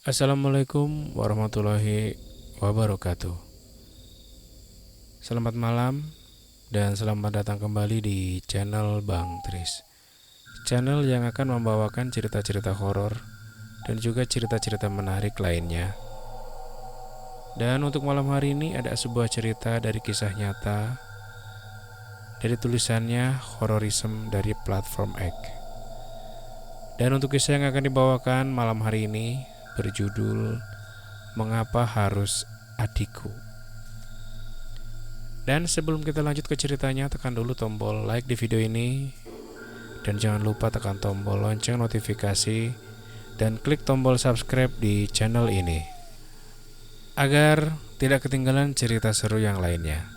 Assalamualaikum warahmatullahi wabarakatuh. Selamat malam dan selamat datang kembali di channel Bang Tris. Channel yang akan membawakan cerita-cerita horor dan juga cerita-cerita menarik lainnya. Dan untuk malam hari ini ada sebuah cerita dari kisah nyata dari tulisannya Hororism dari platform X. Dan untuk kisah yang akan dibawakan malam hari ini berjudul Mengapa Harus Adikku. Dan sebelum kita lanjut ke ceritanya, tekan dulu tombol like di video ini. Dan jangan lupa tekan tombol lonceng notifikasi dan klik tombol subscribe di channel ini agar tidak ketinggalan cerita seru yang lainnya.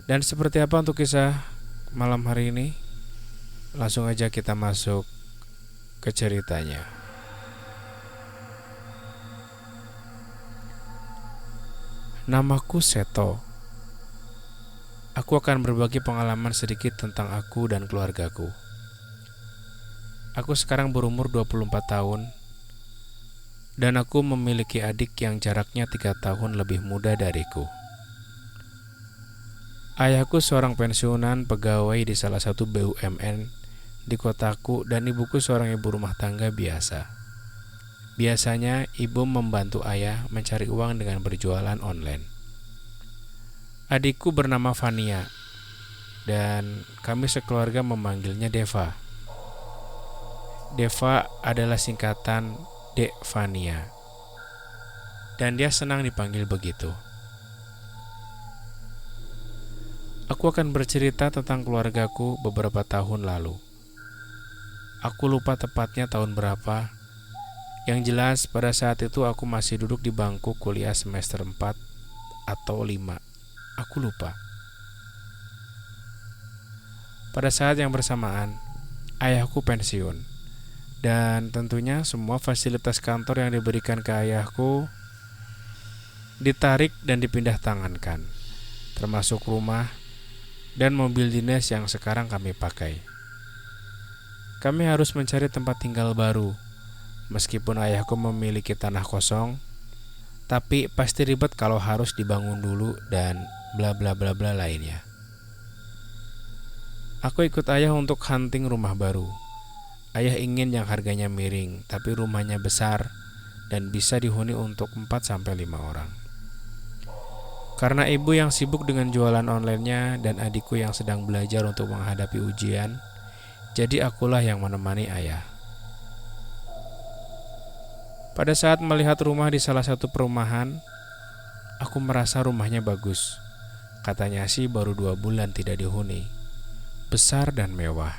Dan seperti apa untuk kisah malam hari ini? Langsung aja kita masuk ke ceritanya. Namaku Seto. Aku akan berbagi pengalaman sedikit tentang aku dan keluargaku. Aku sekarang berumur 24 tahun dan aku memiliki adik yang jaraknya 3 tahun lebih muda dariku. Ayahku seorang pensiunan pegawai di salah satu BUMN di kotaku dan ibuku seorang ibu rumah tangga biasa. Biasanya ibu membantu ayah mencari uang dengan berjualan online. Adikku bernama Vania dan kami sekeluarga memanggilnya Deva. Deva adalah singkatan Dek Vania dan dia senang dipanggil begitu. Aku akan bercerita tentang keluargaku beberapa tahun lalu. Aku lupa tepatnya tahun berapa. Yang jelas pada saat itu aku masih duduk di bangku kuliah semester 4 atau 5. Aku lupa. Pada saat yang bersamaan, ayahku pensiun. Dan tentunya semua fasilitas kantor yang diberikan ke ayahku ditarik dan dipindah tangankan, termasuk rumah dan mobil dinas yang sekarang kami pakai. Kami harus mencari tempat tinggal baru. Meskipun ayahku memiliki tanah kosong, tapi pasti ribet kalau harus dibangun dulu dan bla bla bla bla lainnya. Aku ikut ayah untuk hunting rumah baru. Ayah ingin yang harganya miring, tapi rumahnya besar dan bisa dihuni untuk 4-5 orang. Karena ibu yang sibuk dengan jualan online-nya dan adikku yang sedang belajar untuk menghadapi ujian, jadi akulah yang menemani ayah. Pada saat melihat rumah di salah satu perumahan, aku merasa rumahnya bagus. Katanya sih baru 2 bulan tidak dihuni. Besar dan mewah.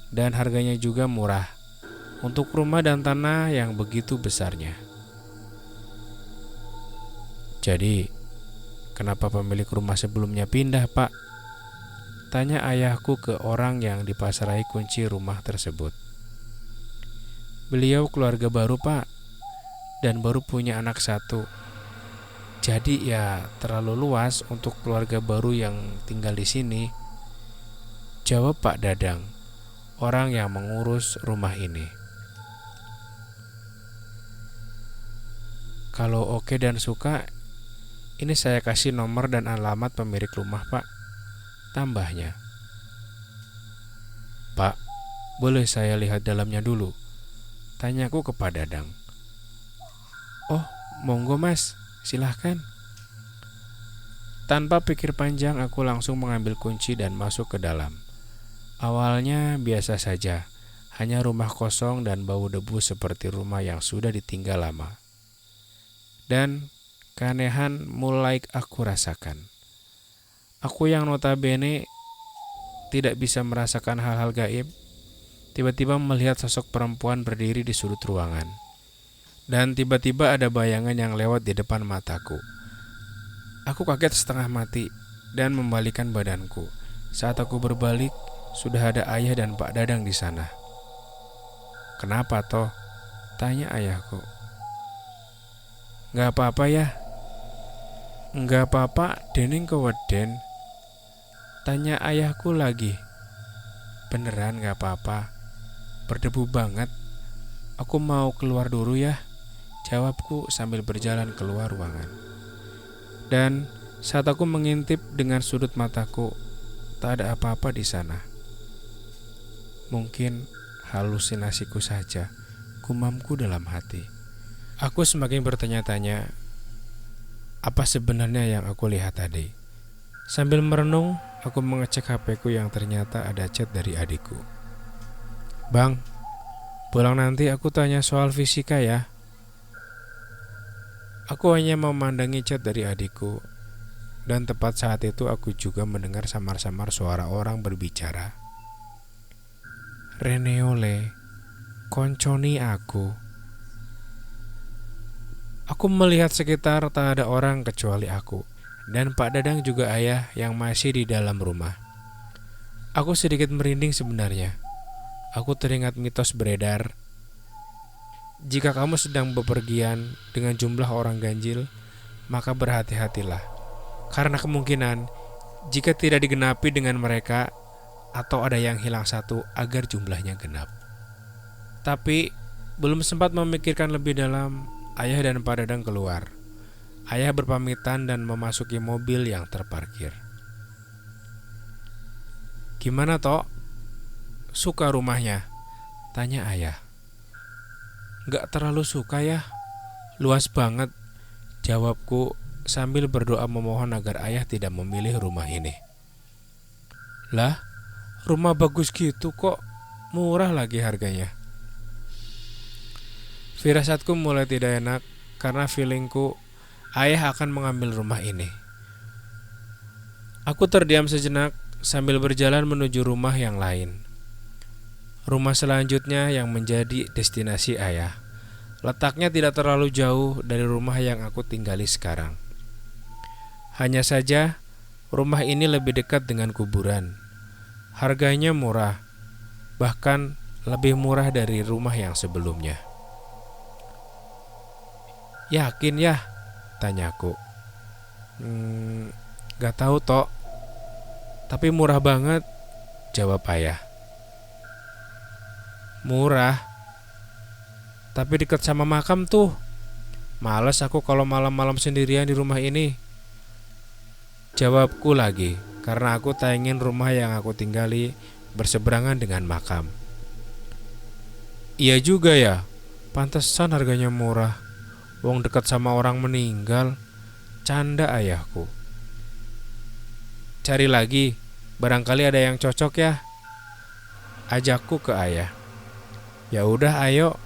Dan harganya juga murah untuk rumah dan tanah yang begitu besarnya. Jadi, kenapa pemilik rumah sebelumnya pindah, Pak? Tanya ayahku ke orang yang dipasarai kunci rumah tersebut. Beliau keluarga baru, Pak. Dan baru punya anak 1. Jadi ya terlalu luas untuk keluarga baru yang tinggal di sini. Jawab Pak Dadang, orang yang mengurus rumah ini. Kalau oke dan suka, ini saya kasih nomor dan alamat pemilik rumah, Pak. Tambahnya. Pak, boleh saya lihat dalamnya dulu? Tanyaku ke Pak Dadang. Oh, monggo mas, silahkan. Tanpa pikir panjang aku langsung mengambil kunci dan masuk ke dalam. Awalnya biasa saja, hanya rumah kosong dan bau debu seperti rumah yang sudah ditinggal lama. Dan keanehan mulai aku rasakan. Aku yang notabene tidak bisa merasakan hal-hal gaib, tiba-tiba melihat sosok perempuan berdiri di sudut ruangan. Dan tiba-tiba ada bayangan yang lewat di depan mataku. Aku kaget setengah mati dan membalikan badanku. Saat aku berbalik, sudah ada ayah dan Pak Dadang di sana. Kenapa toh? Tanya ayahku. Nggak apa-apa ya? Nggak apa-apa, dening keweden. Tanya ayahku lagi. Beneran nggak apa-apa? Berdebu banget. Aku mau keluar dulu ya, jawabku sambil berjalan keluar ruangan. Dan saat aku mengintip dengan sudut mataku, tak ada apa-apa di sana. Mungkin halusinasiku saja, gumamku dalam hati. Aku semakin bertanya-tanya, apa sebenarnya yang aku lihat tadi? Sambil merenung, aku mengecek HP-ku yang ternyata ada chat dari adikku. Bang, pulang nanti aku tanya soal fisika ya. Aku hanya memandangi chat dari adikku, dan tepat saat itu aku juga mendengar samar-samar suara orang berbicara. Reneole, konconi aku. Aku melihat sekitar tak ada orang kecuali aku, dan Pak Dadang juga ayah yang masih di dalam rumah. Aku sedikit merinding sebenarnya. Aku teringat mitos beredar. Jika kamu sedang bepergian dengan jumlah orang ganjil, maka berhati-hatilah. Karena kemungkinan, jika tidak digenapi dengan mereka, atau ada yang hilang satu agar jumlahnya genap. Tapi, belum sempat memikirkan lebih dalam, ayah dan Pak Dadang keluar. Ayah berpamitan dan memasuki mobil yang terparkir. Gimana, Tok? Suka rumahnya? Tanya ayah. Gak terlalu suka ya, luas banget, jawabku sambil berdoa memohon agar ayah tidak memilih rumah ini. Lah, rumah bagus gitu kok, murah lagi harganya. Firasatku mulai tidak enak karena feelingku ayah akan mengambil rumah ini. Aku terdiam sejenak sambil berjalan menuju rumah yang lain. Rumah selanjutnya yang menjadi destinasi ayah, letaknya tidak terlalu jauh dari rumah yang aku tinggali sekarang. Hanya saja, rumah ini lebih dekat dengan kuburan. Harganya murah, bahkan lebih murah dari rumah yang sebelumnya. Yakin ya? Tanyaku. Gak tahu Tok, tapi murah banget, jawab ayah. Murah, tapi dekat sama makam tuh. Males aku kalau malam-malam sendirian di rumah ini, jawabku lagi, karena aku tak ingin rumah yang aku tinggali berseberangan dengan makam. Iya juga ya, pantesan harganya murah. Wong dekat sama orang meninggal, canda ayahku. Cari lagi, barangkali ada yang cocok ya, ajakku ke ayah. Ya udah ayo.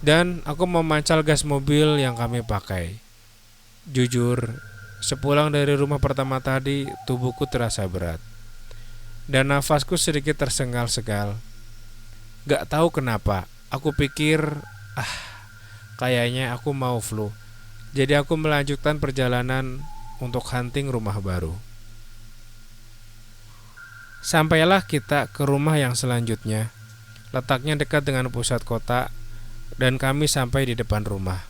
Dan aku memancal gas mobil yang kami pakai. Jujur, sepulang dari rumah pertama tadi, tubuhku terasa berat. Dan nafasku sedikit tersengal-sengal. Gak tahu kenapa, aku pikir, kayaknya aku mau flu. Jadi aku melanjutkan perjalanan untuk hunting rumah baru. Sampailah kita ke rumah yang selanjutnya. Letaknya dekat dengan pusat kota, dan kami sampai di depan rumah.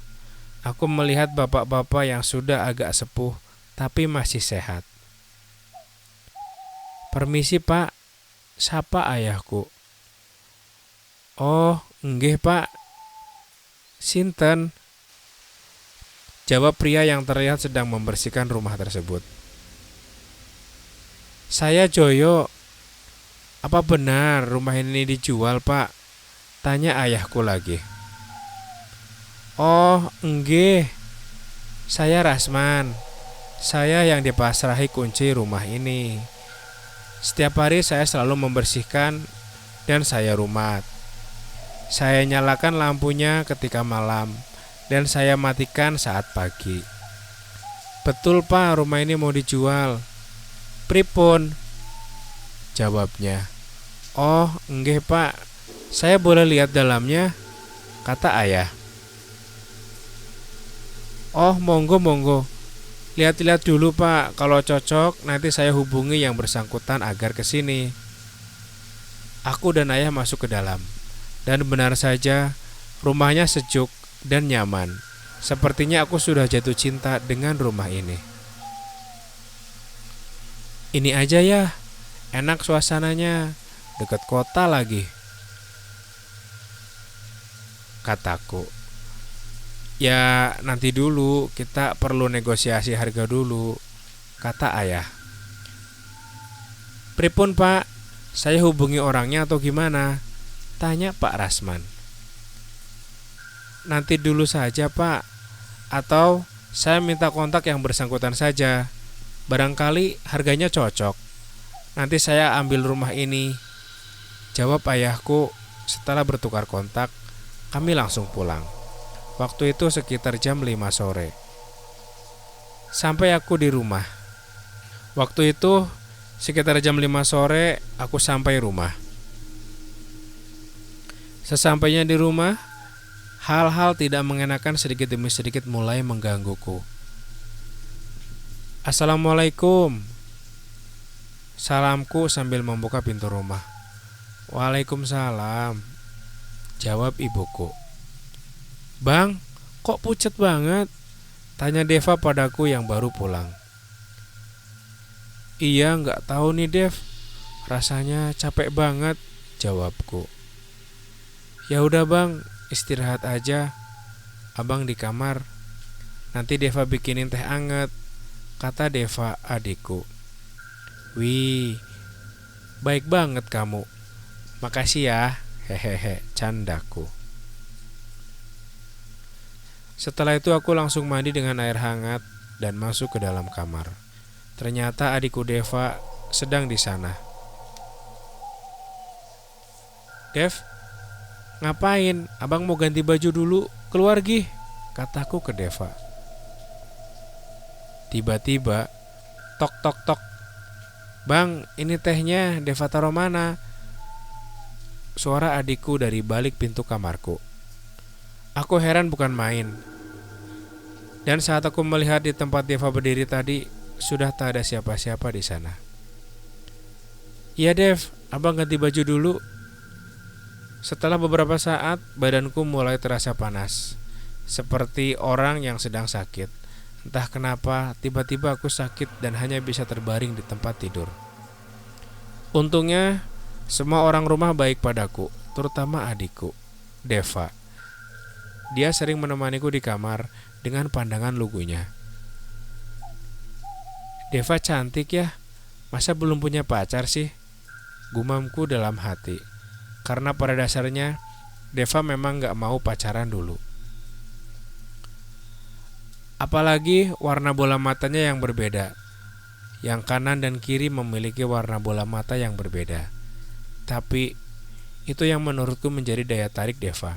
Aku melihat bapak-bapak yang sudah agak sepuh, tapi masih sehat. Permisi Pak, sapa ayahku. Oh, nggih Pak. Sinten? Jawab pria yang terlihat sedang membersihkan rumah tersebut. Saya Joyo. Apa benar rumah ini dijual Pak? Tanya ayahku lagi. Oh, nggih. Saya Rasman. Saya yang dipasrahi kunci rumah ini. Setiap hari saya selalu membersihkan dan saya rumat. Saya nyalakan lampunya ketika malam dan saya matikan saat pagi. Betul Pak, rumah ini mau dijual. Pripun? Jawabnya. Oh, nggih Pak. Saya boleh lihat dalamnya? Kata ayah. Oh, monggo. Lihat-lihat dulu Pak. Kalau cocok, nanti saya hubungi yang bersangkutan agar ke sini. Aku dan ayah masuk ke dalam. Dan benar saja, rumahnya sejuk dan nyaman. Sepertinya aku sudah jatuh cinta dengan rumah ini. Ini aja ya, enak suasananya, dekat kota lagi. kataku. Ya nanti dulu, kita perlu negosiasi harga dulu, kata ayah. Pripun Pak, saya hubungi orangnya atau gimana? Tanya Pak Rasman. Nanti dulu saja Pak, atau saya minta kontak yang bersangkutan saja. Barangkali harganya cocok. Nanti saya ambil rumah ini, jawab ayahku. Setelah bertukar kontak, kami langsung pulang. Waktu itu sekitar jam 5 sore. Sampai aku di rumah. Waktu itu sekitar jam 5 sore aku sampai rumah. Sesampainya di rumah, hal-hal tidak mengenakan sedikit demi sedikit mulai menggangguku. Assalamualaikum, salamku sambil membuka pintu rumah. Waalaikumsalam, jawab ibuku. Bang, kok pucat banget? Tanya Deva padaku yang baru pulang. Iya, nggak tahu nih Dev, rasanya capek banget, jawabku. Ya udah bang, istirahat aja. Abang di kamar. Nanti Deva bikinin teh anget, kata Deva adikku. Wih, baik banget kamu. Makasih ya, hehehe, candaku. Setelah itu aku langsung mandi dengan air hangat dan masuk ke dalam kamar. Ternyata adikku Deva sedang di sana. Dev, ngapain? Abang mau ganti baju dulu, keluar gih, kataku ke Deva. Tiba-tiba, tok tok tok. Bang, ini tehnya, Deva taruh mana? Suara adikku dari balik pintu kamarku. Aku heran bukan main. Dan saat aku melihat di tempat Deva berdiri tadi, sudah tak ada siapa-siapa di sana. Iya Dev, abang ganti baju dulu. Setelah beberapa saat, badanku mulai terasa panas, seperti orang yang sedang sakit. Entah kenapa, tiba-tiba aku sakit dan hanya bisa terbaring di tempat tidur. Untungnya, semua orang rumah baik padaku, terutama adikku, Deva. Dia sering menemaniku di kamar dengan pandangan lugunya. Deva cantik ya, masa belum punya pacar sih? Gumamku dalam hati. Karena pada dasarnya, Deva memang gak mau pacaran dulu. Apalagi warna bola matanya yang berbeda. Yang kanan dan kiri memiliki warna bola mata yang berbeda. Tapi, itu yang menurutku menjadi daya tarik Deva.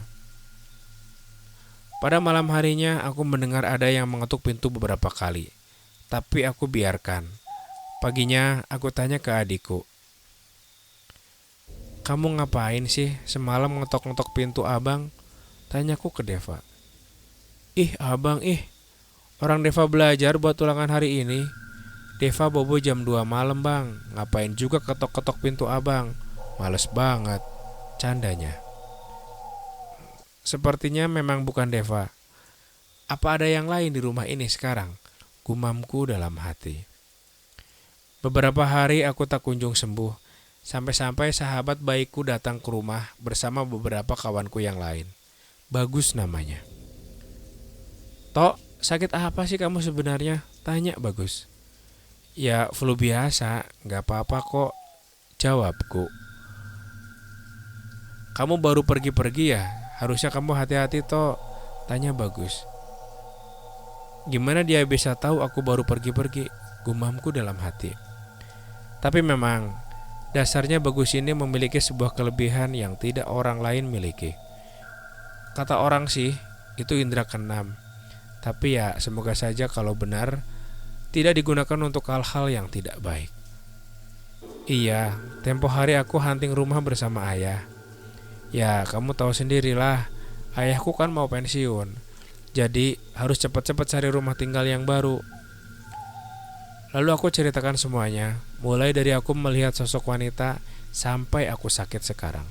Pada malam harinya aku mendengar ada yang mengetuk pintu beberapa kali, tapi aku biarkan. Paginya aku tanya ke adikku, kamu ngapain sih semalam ngetok-ngetok pintu abang? Tanyaku ke Deva. Ih abang, orang Deva belajar buat ulangan hari ini. Deva bobo jam 2 malam bang, ngapain juga ketok-ketok pintu abang? Males banget, candanya. Sepertinya memang bukan Deva. Apa ada yang lain di rumah ini sekarang? Gumamku dalam hati. Beberapa hari aku tak kunjung sembuh. Sampai-sampai sahabat baikku datang ke rumah bersama beberapa kawanku yang lain. Bagus namanya. Tok, sakit apa sih kamu sebenarnya? Tanya Bagus. Ya flu biasa, gak apa-apa kok, jawabku. Kamu baru pergi-pergi ya? Harusnya kamu hati-hati Tok, tanya Bagus. Gimana dia bisa tahu aku baru pergi-pergi? Gumamku dalam hati. Tapi memang, dasarnya Bagus ini memiliki sebuah kelebihan yang tidak orang lain miliki. Kata orang sih, itu indera keenam. Tapi ya semoga saja kalau benar, tidak digunakan untuk hal-hal yang tidak baik. Iya, tempo hari aku hunting rumah bersama ayah. Ya kamu tahu sendirilah, ayahku kan mau pensiun. Jadi harus cepat-cepat cari rumah tinggal yang baru. Lalu aku ceritakan semuanya, mulai dari aku melihat sosok wanita sampai aku sakit sekarang.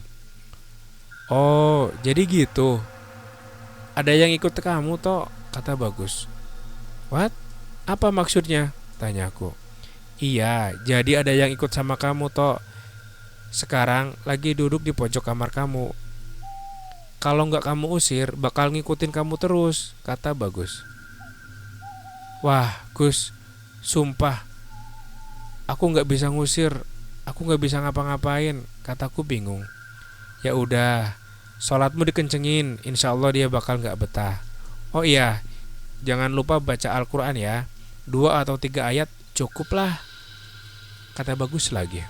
Oh, jadi gitu. Ada yang ikut kamu toh, kata Bagus. What? Apa maksudnya? Tanyaku. Iya, jadi ada yang ikut sama kamu toh. Sekarang lagi duduk di pojok kamar kamu. Kalau nggak kamu usir, bakal ngikutin kamu terus, kata Bagus. Wah, Gus, sumpah, aku nggak bisa ngusir, aku nggak bisa ngapa-ngapain, kataku bingung. Ya udah, sholatmu dikencengin, insya Allah dia bakal nggak betah. Oh iya, jangan lupa baca Al-Quran ya, 2 atau 3 ayat cukuplah, kata Bagus lagi.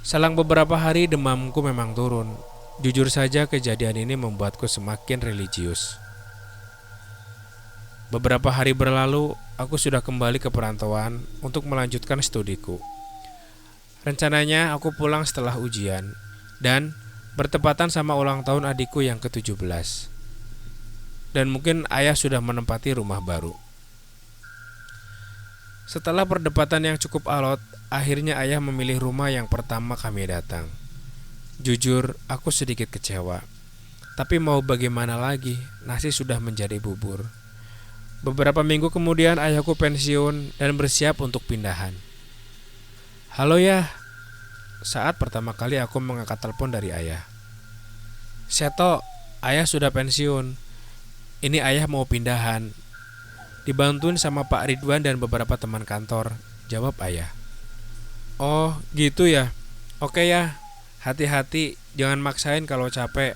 Selang beberapa hari demamku memang turun. Jujur saja kejadian ini membuatku semakin religius. Beberapa hari berlalu, aku sudah kembali ke perantauan untuk melanjutkan studiku. Rencananya aku pulang setelah ujian dan bertepatan sama ulang tahun adikku yang ke-17. Dan mungkin ayah sudah menempati rumah baru. Setelah perdebatan yang cukup alot, akhirnya ayah memilih rumah yang pertama kami datang. Jujur, aku sedikit kecewa. Tapi mau bagaimana lagi, nasi sudah menjadi bubur. Beberapa minggu kemudian ayahku pensiun dan bersiap untuk pindahan. Halo ya, saat pertama kali aku mengangkat telepon dari ayah. Seto, ayah sudah pensiun. Ini ayah mau pindahan. Dibantuin sama Pak Ridwan dan beberapa teman kantor, jawab ayah. Oh, gitu ya. Oke ya, hati-hati, jangan maksain kalau capek.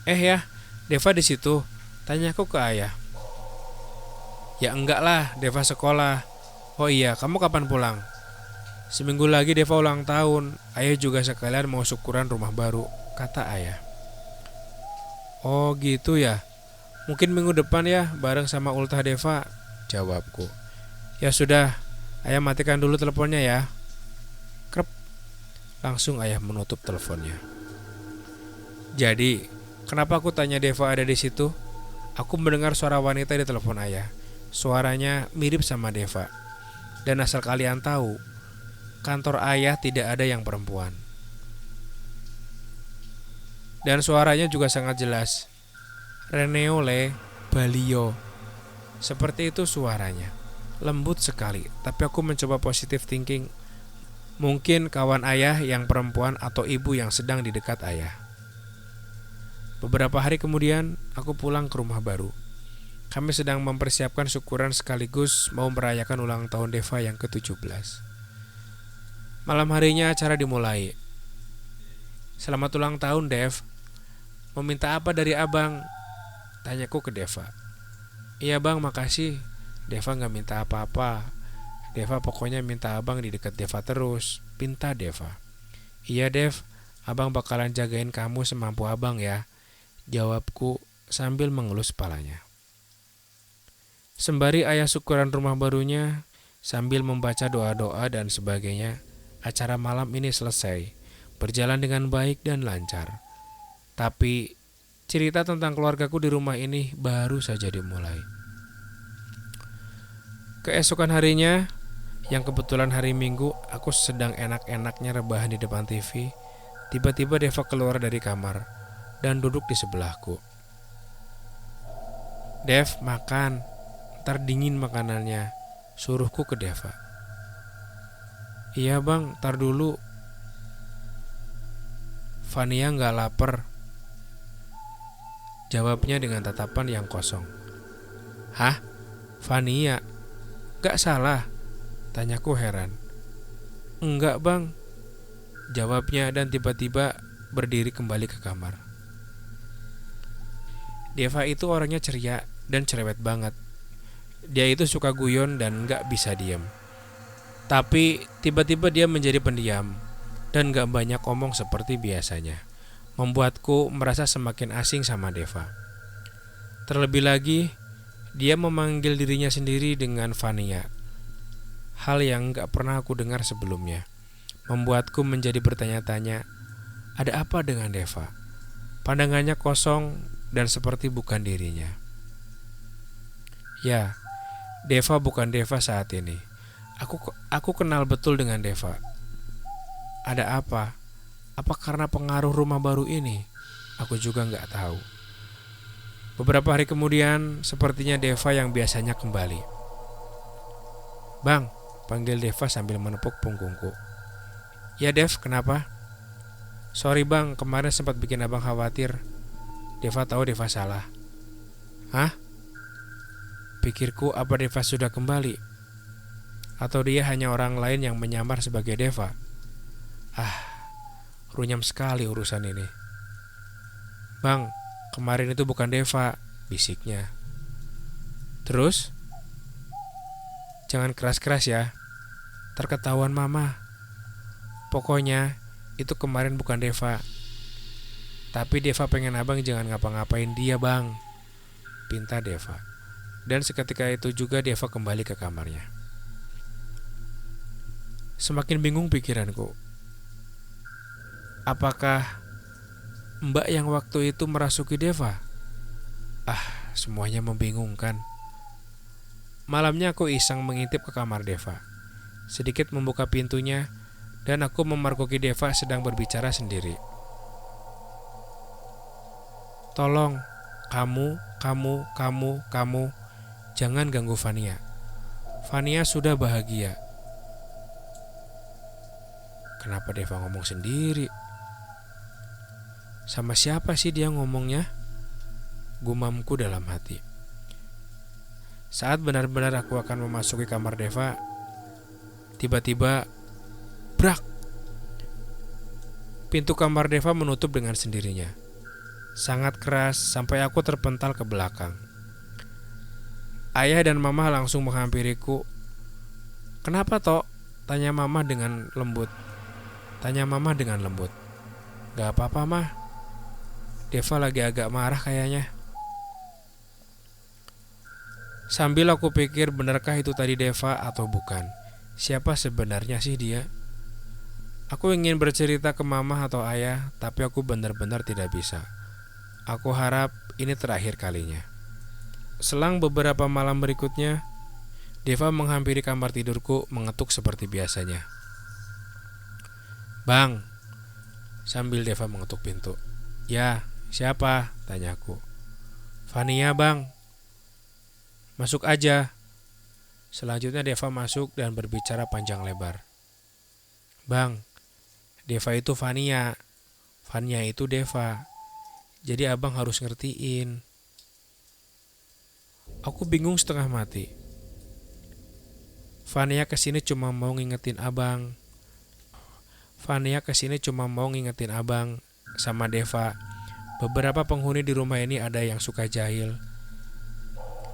Ya, Deva di situ, tanyaku ke ayah. Ya enggak lah, Deva sekolah. Oh iya, kamu kapan pulang? Seminggu lagi Deva ulang tahun. Ayah juga sekalian mau syukuran rumah baru, kata ayah. Oh gitu ya. Mungkin minggu depan ya, bareng sama ultah Deva, jawabku. Ya sudah, ayah matikan dulu teleponnya ya. Krep. Langsung ayah menutup teleponnya. Jadi, kenapa aku tanya Deva ada di situ? Aku mendengar suara wanita di telepon ayah. Suaranya mirip sama Deva. Dan asal kalian tahu, kantor ayah tidak ada yang perempuan. Dan suaranya juga sangat jelas. Reneole Balio. Seperti itu suaranya. Lembut sekali, tapi aku mencoba positive thinking. Mungkin kawan ayah yang perempuan atau ibu yang sedang di dekat ayah. Beberapa hari kemudian, aku pulang ke rumah baru. Kami sedang mempersiapkan syukuran sekaligus mau merayakan ulang tahun Deva yang ke-17. Malam harinya acara dimulai. Selamat ulang tahun, Dev. Meminta apa dari abang? Tanyaku ke Deva. Iya bang, makasih. Deva gak minta apa-apa. Deva pokoknya minta abang di dekat Deva terus, pinta Deva. Iya Dev, abang bakalan jagain kamu semampu abang ya, jawabku sambil mengelus kepalanya. Sembari ayah syukuran rumah barunya, sambil membaca doa-doa dan sebagainya, acara malam ini selesai, berjalan dengan baik dan lancar. Tapi cerita tentang keluargaku di rumah ini baru saja dimulai. Keesokan harinya, yang kebetulan hari Minggu, aku sedang enak-enaknya rebahan di depan TV. Tiba-tiba Deva keluar dari kamar dan duduk di sebelahku. Dev, makan, ntar dingin makanannya, suruhku ke Deva. Iya bang, ntar dulu. Vania gak lapar, jawabnya dengan tatapan yang kosong. Hah? Vania? Gak salah? Tanyaku heran. Enggak bang, jawabnya dan tiba-tiba berdiri kembali ke kamar. Deva itu orangnya ceria dan cerewet banget. Dia itu suka guyon dan gak bisa diam. Tapi tiba-tiba dia menjadi pendiam dan gak banyak omong seperti biasanya, membuatku merasa semakin asing sama Deva. Terlebih lagi, dia memanggil dirinya sendiri dengan Vania. Hal yang gak pernah aku dengar sebelumnya, membuatku menjadi bertanya-tanya, ada apa dengan Deva? Pandangannya kosong dan seperti bukan dirinya. Ya, Deva bukan Deva saat ini. Aku kenal betul dengan Deva. Ada apa? Apa karena pengaruh rumah baru ini? Aku juga gak tahu. Beberapa hari kemudian, sepertinya Deva yang biasanya kembali. Bang, panggil Deva sambil menepuk punggungku. Ya Dev, kenapa? Sorry bang, kemarin sempat bikin abang khawatir. Deva tahu Deva salah. Hah? Pikirku apa Deva sudah kembali? Atau dia hanya orang lain yang menyamar sebagai Deva? Ah, runyam sekali urusan ini. Bang, kemarin itu bukan Deva, bisiknya. Terus? Jangan keras-keras ya, terketahuan mama. Pokoknya itu kemarin bukan Deva. Tapi Deva pengen abang jangan ngapa-ngapain dia bang, pinta Deva. Dan seketika itu juga Deva kembali ke kamarnya. Semakin bingung pikiranku. Apakah Mbak yang waktu itu merasuki Deva? Semuanya membingungkan. Malamnya aku iseng mengintip ke kamar Deva. Sedikit membuka pintunya dan aku memergoki Deva sedang berbicara sendiri. Tolong, kamu, jangan ganggu Fania. Fania sudah bahagia. Kenapa Deva ngomong sendiri? Sama siapa sih dia ngomongnya? Gumamku dalam hati. Saat benar-benar aku akan memasuki kamar Deva, tiba-tiba brak. Pintu kamar Deva menutup dengan sendirinya. Sangat keras sampai aku terpental ke belakang. Ayah dan mama langsung menghampiriku. Kenapa Tok? Tanya mama dengan lembut. Gak apa-apa mah. Deva lagi agak marah kayaknya. Sambil aku pikir benarkah itu tadi Deva atau bukan. Siapa sebenarnya sih dia? Aku ingin bercerita ke mama atau ayah, tapi aku benar-benar tidak bisa. Aku harap ini terakhir kalinya. Selang beberapa malam berikutnya, Deva menghampiri kamar tidurku mengetuk seperti biasanya. Bang, sambil Deva mengetuk pintu. Ya, siapa? Tanyaku. Fania bang. Masuk aja. Selanjutnya Deva masuk dan berbicara panjang lebar. Bang, Deva itu Fania. Fania itu Deva. Jadi abang harus ngertiin. Aku bingung setengah mati. Fania kesini cuma mau ngingetin abang. Sama Deva. Beberapa penghuni di rumah ini ada yang suka jahil.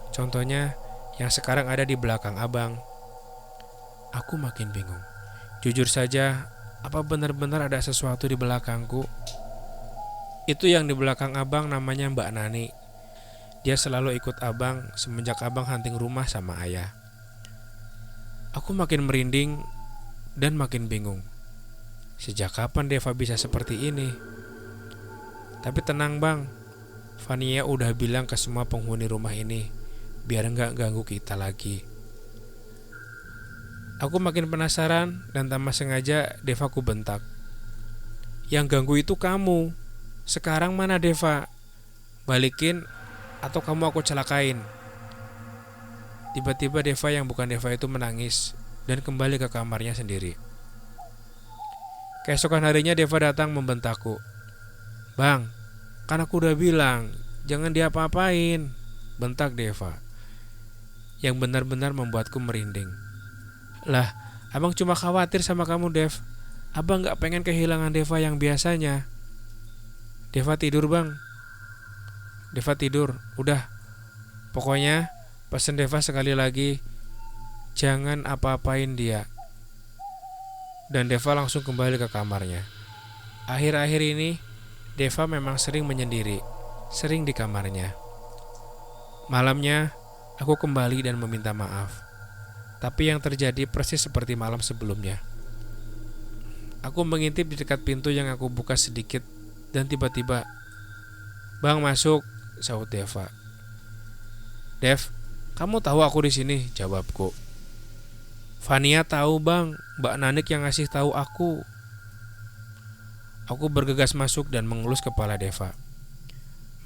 Contohnya yang sekarang ada di belakang abang. Aku makin bingung. Jujur saja, apa benar-benar ada sesuatu di belakangku? Itu yang di belakang abang namanya Mbak Nani. Dia selalu ikut abang semenjak abang hunting rumah sama ayah. Aku makin merinding dan makin bingung. Sejak kapan Deva bisa seperti ini? Tapi tenang bang, Fania udah bilang ke semua penghuni rumah ini biar nggak ganggu kita lagi. Aku makin penasaran dan tanpa sengaja Deva ku bentak. Yang ganggu itu kamu. Sekarang mana Deva? Balikin atau kamu aku celakain. Tiba-tiba Deva yang bukan Deva itu menangis dan kembali ke kamarnya sendiri. Keesokan harinya Deva datang membentakku. Bang, kan aku udah bilang jangan diapa-apain, bentak Deva. Yang benar-benar membuatku merinding. Lah, abang cuma khawatir sama kamu Dev. Abang gak pengen kehilangan Deva yang biasanya. Deva tidur bang. Deva tidur, udah. Pokoknya pesen Deva sekali lagi, jangan apa-apain dia. Dan Deva langsung kembali ke kamarnya. Akhir-akhir ini Deva memang sering menyendiri, sering di kamarnya. Malamnya aku kembali dan meminta maaf. Tapi yang terjadi persis seperti malam sebelumnya. Aku mengintip di dekat pintu yang aku buka sedikit dan tiba-tiba, Bang masuk, sahut Deva. Dev, kamu tahu aku di sini, jawabku. Fania tahu bang, Mbak Nanik yang ngasih tahu aku. Aku bergegas masuk dan mengelus kepala Deva.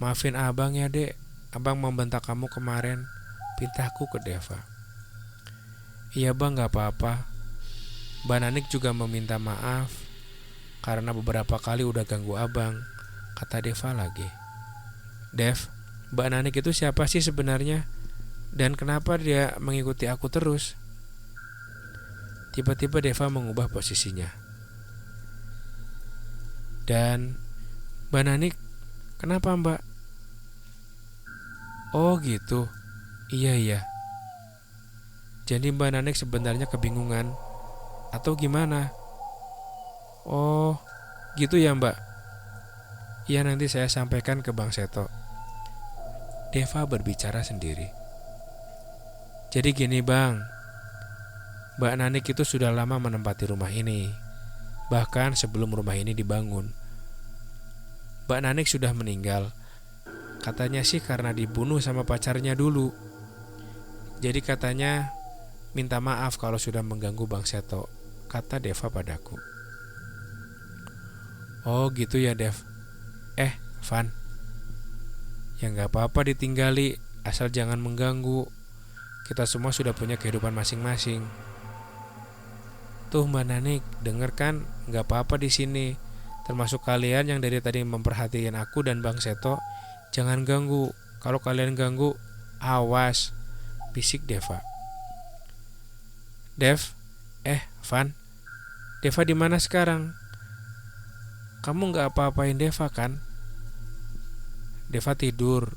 Maafin abang ya dek, abang membentak kamu kemarin, pintaku ke Deva. Iya bang gak apa-apa. Mbak Nanik juga meminta maaf. karena beberapa kali udah ganggu abang, kata Deva lagi. Dev, Mbak Nanik itu siapa sih sebenarnya? Dan kenapa dia mengikuti aku terus? Tiba-tiba Deva mengubah posisinya. Dan Mbak Nanik, kenapa Mbak? Oh gitu, iya. Jadi Mbak Nanik sebenarnya kebingungan atau gimana? Oh, gitu ya Mbak. Iya, nanti saya sampaikan ke Bang Seto. Deva berbicara sendiri. Jadi gini Bang, Mbak Nanik itu sudah lama menempati rumah ini. Bahkan sebelum rumah ini dibangun. Mbak Nanik sudah meninggal. Katanya sih karena dibunuh sama pacarnya dulu. Jadi katanya minta maaf kalau sudah mengganggu Bang Seto, kata Deva padaku. Oh gitu ya Dev. Van, ya gak apa-apa ditinggali, asal jangan mengganggu. Kita semua sudah punya kehidupan masing-masing. Tuh Mbak Nanik, denger kan, gak apa-apa di sini. Termasuk kalian yang dari tadi memperhatikan aku dan Bang Seto, jangan ganggu. Kalau kalian ganggu, awas, bisik Deva. Dev, Van, Deva di mana sekarang? Kamu gak apa-apain Deva kan? Deva tidur.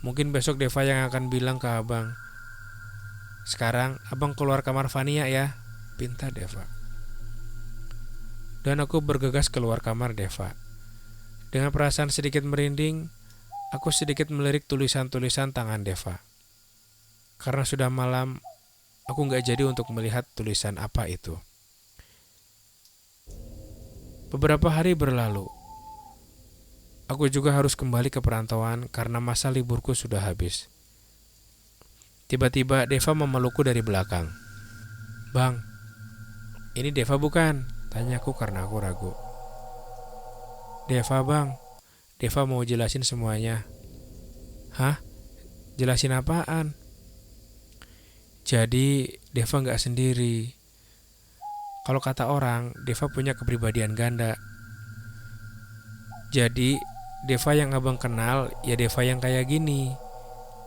Mungkin besok Deva yang akan bilang ke abang. Sekarang abang keluar kamar Vania ya, pinta Deva. Dan aku bergegas keluar kamar Deva. Dengan perasaan sedikit merinding, aku sedikit melirik tulisan-tulisan tangan Deva. Karena sudah malam, aku gak jadi untuk melihat tulisan apa itu. Beberapa hari berlalu. Aku juga harus kembali ke perantauan karena masa liburku sudah habis. Tiba-tiba Deva memelukku dari belakang. Bang, ini Deva bukan? Tanyaku karena aku ragu. Deva bang, Deva mau jelasin semuanya. Hah? Jelasin apaan? Jadi Deva gak sendiri. Kalau kata orang, Deva punya kepribadian ganda. Jadi Deva yang abang kenal ya Deva yang kayak gini.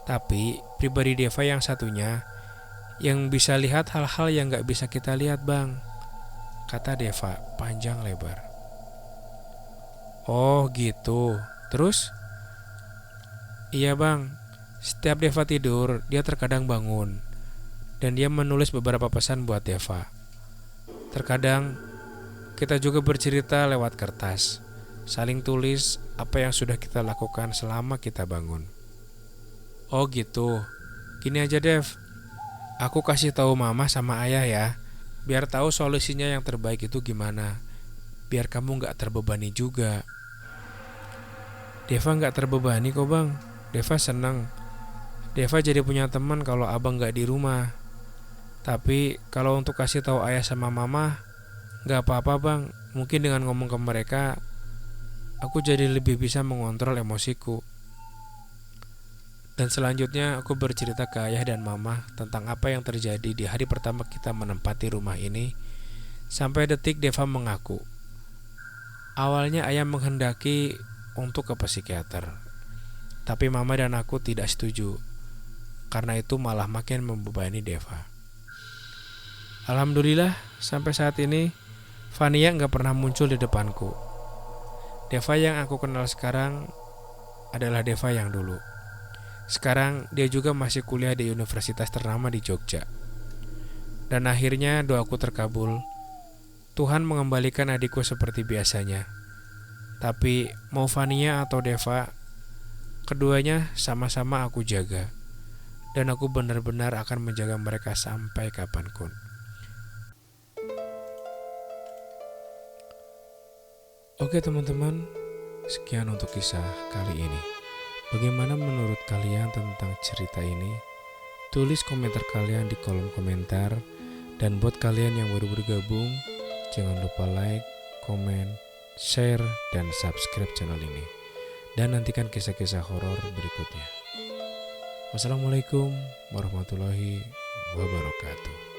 Tapi pribadi Deva yang satunya yang bisa lihat hal-hal yang gak bisa kita lihat bang, kata Deva panjang lebar. Oh gitu. Terus? Iya bang, setiap Deva tidur dia terkadang bangun. Dan dia menulis beberapa pesan buat Deva. Terkadang kita juga bercerita lewat kertas, saling tulis apa yang sudah kita lakukan selama kita bangun. Oh gitu. Gini aja Dev, aku kasih tahu mama sama ayah ya, biar tahu solusinya yang terbaik itu gimana. Biar kamu gak terbebani juga. Deva gak terbebani kok bang. Deva senang. Deva jadi punya teman kalau abang gak di rumah. Tapi kalau untuk kasih tahu ayah sama mama, gak apa-apa bang. Mungkin dengan ngomong ke mereka, aku jadi lebih bisa mengontrol emosiku. Dan selanjutnya aku bercerita ke ayah dan mama tentang apa yang terjadi di hari pertama kita menempati rumah ini. Sampai detik Deva mengaku. Awalnya ayah menghendaki untuk ke psikiater, tapi mama dan aku tidak setuju. Karena itu malah makin membebani Deva. Alhamdulillah sampai saat ini Vania gak pernah muncul di depanku. Deva yang aku kenal sekarang adalah Deva yang dulu. Sekarang dia juga masih kuliah di universitas ternama di Jogja. Dan akhirnya doaku terkabul. Tuhan mengembalikan adikku seperti biasanya. Tapi mau Vania atau Deva, keduanya sama-sama aku jaga. Dan aku benar-benar akan menjaga mereka sampai kapanpun. Oke teman-teman, sekian untuk kisah kali ini. Bagaimana menurut kalian tentang cerita ini? Tulis komentar kalian di kolom komentar. Dan buat kalian yang baru bergabung, jangan lupa like, komen, share, dan subscribe channel ini. Dan nantikan kisah-kisah horor berikutnya. Wassalamualaikum warahmatullahi wabarakatuh.